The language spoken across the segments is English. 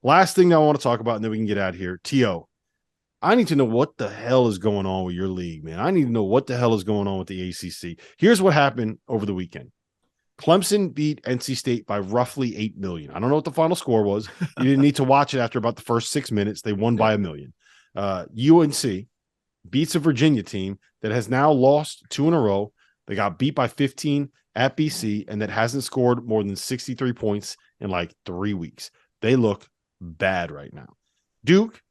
Last thing I want to talk about, and then we can get out of here. T.O., I need to know what the hell is going on with your league, man. I need to know what the hell is going on with the ACC. Here's what happened over the weekend. Clemson beat NC State by roughly 8 million. I don't know what the final score was. You didn't need to watch it after about the first 6 minutes. They won by 1 million. UNC beats a Virginia team that has now lost 2 in a row. They got beat by 15 at BC, and that hasn't scored more than 63 points in like 3 weeks. They look bad right now. Duke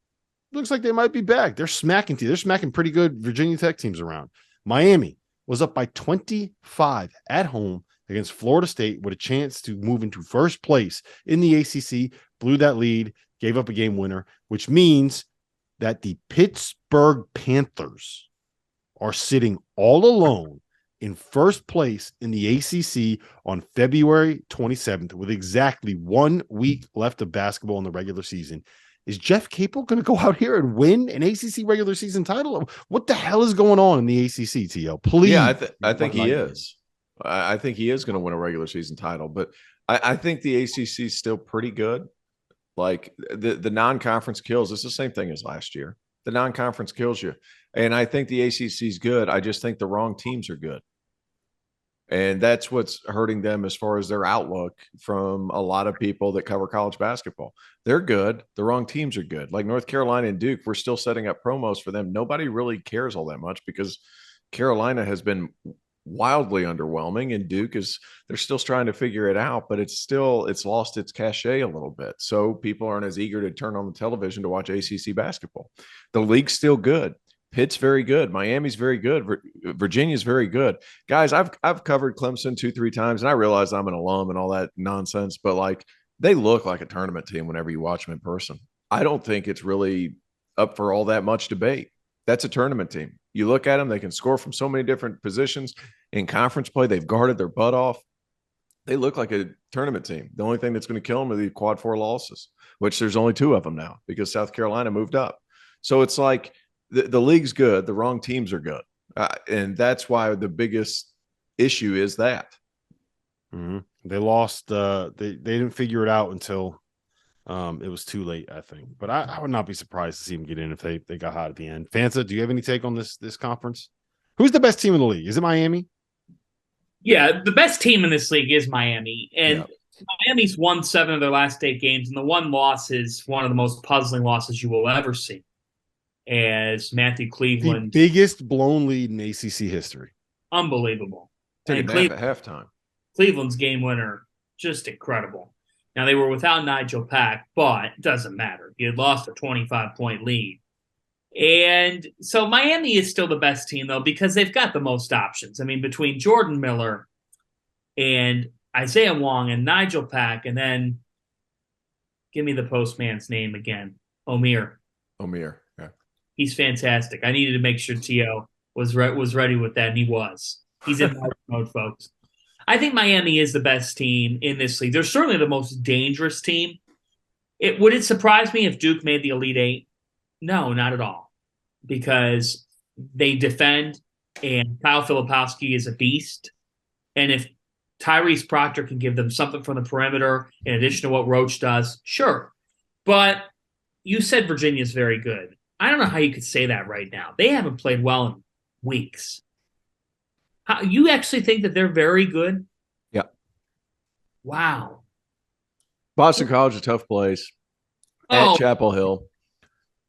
looks like they might be back. They're smacking pretty good Virginia Tech teams around. Miami was up by 25 at home against Florida State with a chance to move into first place in the ACC, blew that lead, gave up a game winner, which means that the Pittsburgh Panthers are sitting all alone in first place in the ACC on February 27th with exactly 1 week left of basketball in the regular season. Is Jeff Capel going to go out here and win an ACC regular season title? What the hell is going on in the ACC, T.O.? Please. Yeah, I think he is. I think he is going to win a regular season title, but I think the ACC is still pretty good. Like the non-conference kills. It's the same thing as last year. The non-conference kills you. And I think the ACC is good. I just think the wrong teams are good. And that's what's hurting them as far as their outlook from a lot of people that cover college basketball. They're good. The wrong teams are good. Like North Carolina and Duke, we're still setting up promos for them. Nobody really cares all that much because Carolina has been wildly underwhelming, and Duke they're still trying to figure it out, but it's lost its cachet a little bit. So people aren't as eager to turn on the television to watch ACC basketball. The league's still good. Pitt's very good. Miami's very good. Virginia's very good. Guys, I've covered Clemson 2-3 times, and I realize I'm an alum and all that nonsense, but like they look like a tournament team whenever you watch them in person. I don't think it's really up for all that much debate. That's a tournament team. You look at them, they can score from so many different positions. In conference play, they've guarded their butt off. They look like a tournament team. The only thing that's going to kill them are the quad 4 losses, which there's only 2 of them now because South Carolina moved up. So it's like the league's good. The wrong teams are good. And that's why the biggest issue is that. Mm-hmm. They lost. They didn't figure it out until it was too late, I think. But I would not be surprised to see them get in if they got hot at the end. Fanta, do you have any take on this conference? Who's the best team in the league? Is it Miami? Yeah, the best team in this league is Miami. And Miami's won 7 of their last 8 games, and the one loss is one of the most puzzling losses you will ever see. As Matthew Cleveland. The biggest blown lead in ACC history. Unbelievable. And at halftime. Cleveland's game winner, just incredible. Now, they were without Nigel Pack, but it doesn't matter. He had lost a 25-point lead. And so Miami is still the best team, though, because they've got the most options. I mean, between Jordan Miller and Isaiah Wong and Nigel Pack, and then give me the postman's name again, Omir. Omir, yeah. He's fantastic. I needed to make sure T.O. was ready with that, and he was. He's in mode, folks. I think Miami is the best team in this league. They're certainly the most dangerous team. Would it surprise me if Duke made the Elite Eight? No, not at all. Because they defend, and Kyle Filipowski is a beast. And if Tyrese Proctor can give them something from the perimeter in addition to what Roach does, sure. But you said Virginia's very good. I don't know how you could say that right now. They haven't played well in weeks. You actually think that they're very good? Yeah. Wow. Boston College is a tough place. At Chapel Hill.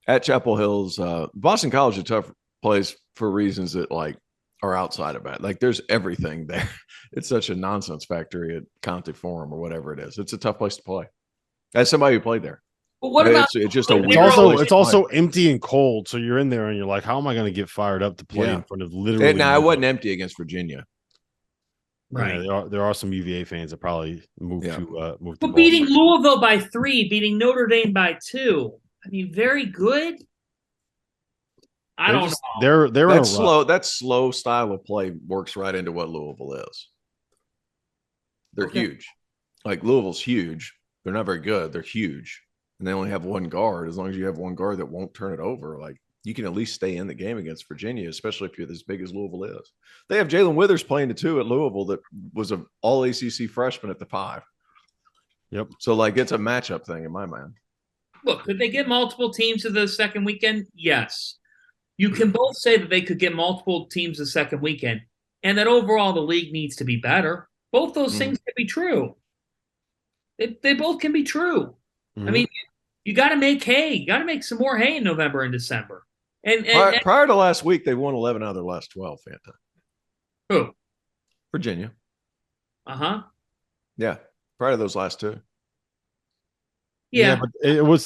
At Chapel Hill's Boston College is a tough place for reasons that like are outside of it. Like there's everything there. It's such a nonsense factory at Conte Forum or whatever it is. It's a tough place to play. As somebody who played there. But what about it's just a it's also empty and cold. So you're in there and you're like, how am I going to get fired up to play in front of literally? Now it wasn't empty against Virginia. Right. Yeah, there are some UVA fans that probably moved to But beating Louisville by 3, beating Notre Dame by 2. I mean, very good. I don't know. They're that slow. That slow style of play works right into what Louisville is. They're huge. Like Louisville's huge. They're not very good. They're huge. And they only have one guard. As long as you have one guard that won't turn it over, like you can at least stay in the game against Virginia, especially if you're as big as Louisville is. They have Jalen Withers playing the 2 at Louisville that was an all ACC freshman at the 5. Yep. So like it's a matchup thing in my mind. Look, could they get multiple teams to the second weekend? Yes. You can both say that they could get multiple teams the second weekend, and that overall the league needs to be better. Both those things can be true. They both can be true. I mean, you got to make hay. You got to make some more hay in November and December. And prior to last week, they won 11 out of their last 12, Fanta. Who? Virginia. Uh-huh. Yeah, prior to those last two. Yeah, but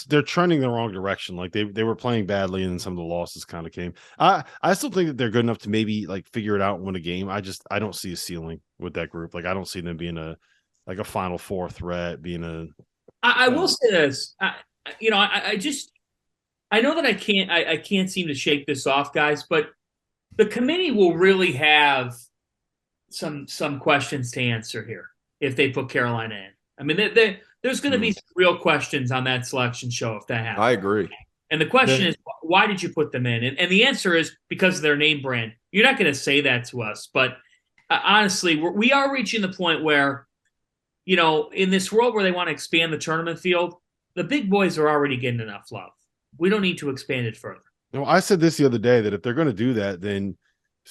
they're trending the wrong direction. Like they were playing badly, and some of the losses kind of came. I still think that they're good enough to maybe like figure it out and win a game. I don't see a ceiling with that group. Like I don't see them being a Final Four threat. I will say this. I know that I can't seem to shake this off, guys, but the committee will really have some questions to answer here if they put Carolina in. I mean, there's going to be some real questions on that selection show if that happens. I agree. And the question is, why did you put them in? And the answer is because of their name brand. You're not going to say that to us, but honestly, we are reaching the point where, in this world where they want to expand the tournament field, the big boys are already getting enough love. We don't need to expand it further. No, I said this the other day that if they're going to do that, then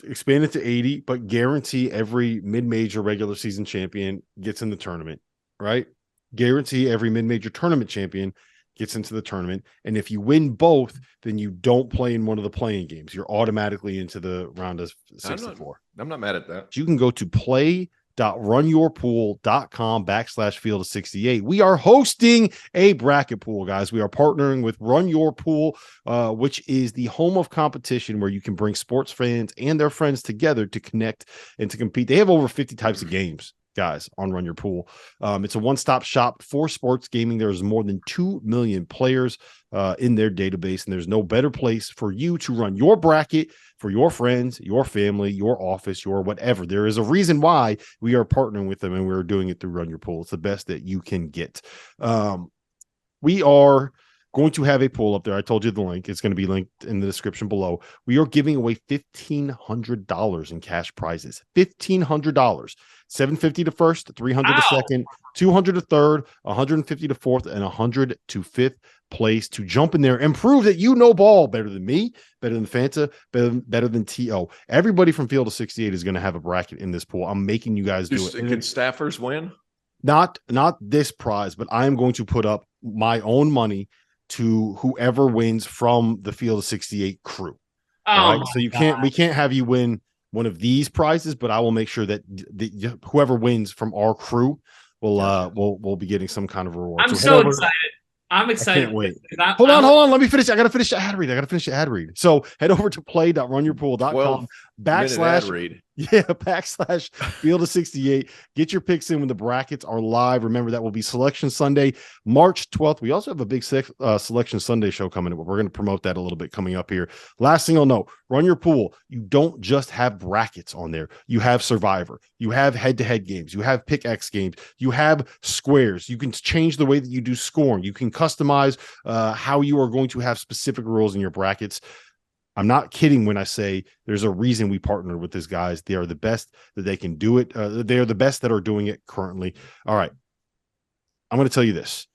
expand it to 80, but guarantee every mid-major regular season champion gets in the tournament, right? Guarantee every mid-major tournament champion gets into the tournament. And if you win both, then you don't play in one of the playing games. You're automatically into the round of 64. I'm not mad at that. You can go to play.runyourpool.com/field of 68. We are hosting a bracket pool, guys. We are partnering with Run Your Pool, which is the home of competition where you can bring sports fans and their friends together to connect and to compete. They have over 50 types of games, guys, on Run Your Pool. It's a one-stop shop for sports gaming. There's more than 2 million players in their database, and there's no better place for you to run your bracket for your friends, your family, your office, your whatever. There is a reason why we are partnering with them, and we're doing it through Run Your Pool. It's the best that you can get. We are going to have a poll up there. I told you the link. It's going to be linked in the description below. We are giving away $1,500 in cash prizes. $1,500. $750 to first, $300 to second, $200 to third, $150 to fourth, and $100 to fifth place to jump in there and prove that you know ball better than me, better than Fanta, better than T.O. Everybody from Field of 68 is going to have a bracket in this pool. I'm making you guys do it. Can staffers win? Not this prize, but I am going to put up my own money to whoever wins from the Field of 68 crew. Right? So we can't have you win one of these prizes, but I will make sure that whoever wins from our crew will be getting some kind of reward. I'm so excited. I'm excited. I can't wait. Hold on. Let me finish. I got to finish the ad read. So head over to play.runyourpool.com / Field of 68. Get your picks in when the brackets are live. Remember, that will be Selection Sunday, March 12th. We also have a big Selection Sunday show coming up. We're going to promote that a little bit coming up here. Last thing I'll know, Run Your Pool. You don't just have brackets on there. You have Survivor. You have head-to-head games. You have Pick X games. You have squares. You can change the way that you do scoring. You can customize how you are going to have specific rules in your brackets. I'm not kidding when I say there's a reason we partnered with these guys. They are the best that they can do it. They are the best that are doing it currently. All right. I'm going to tell you this.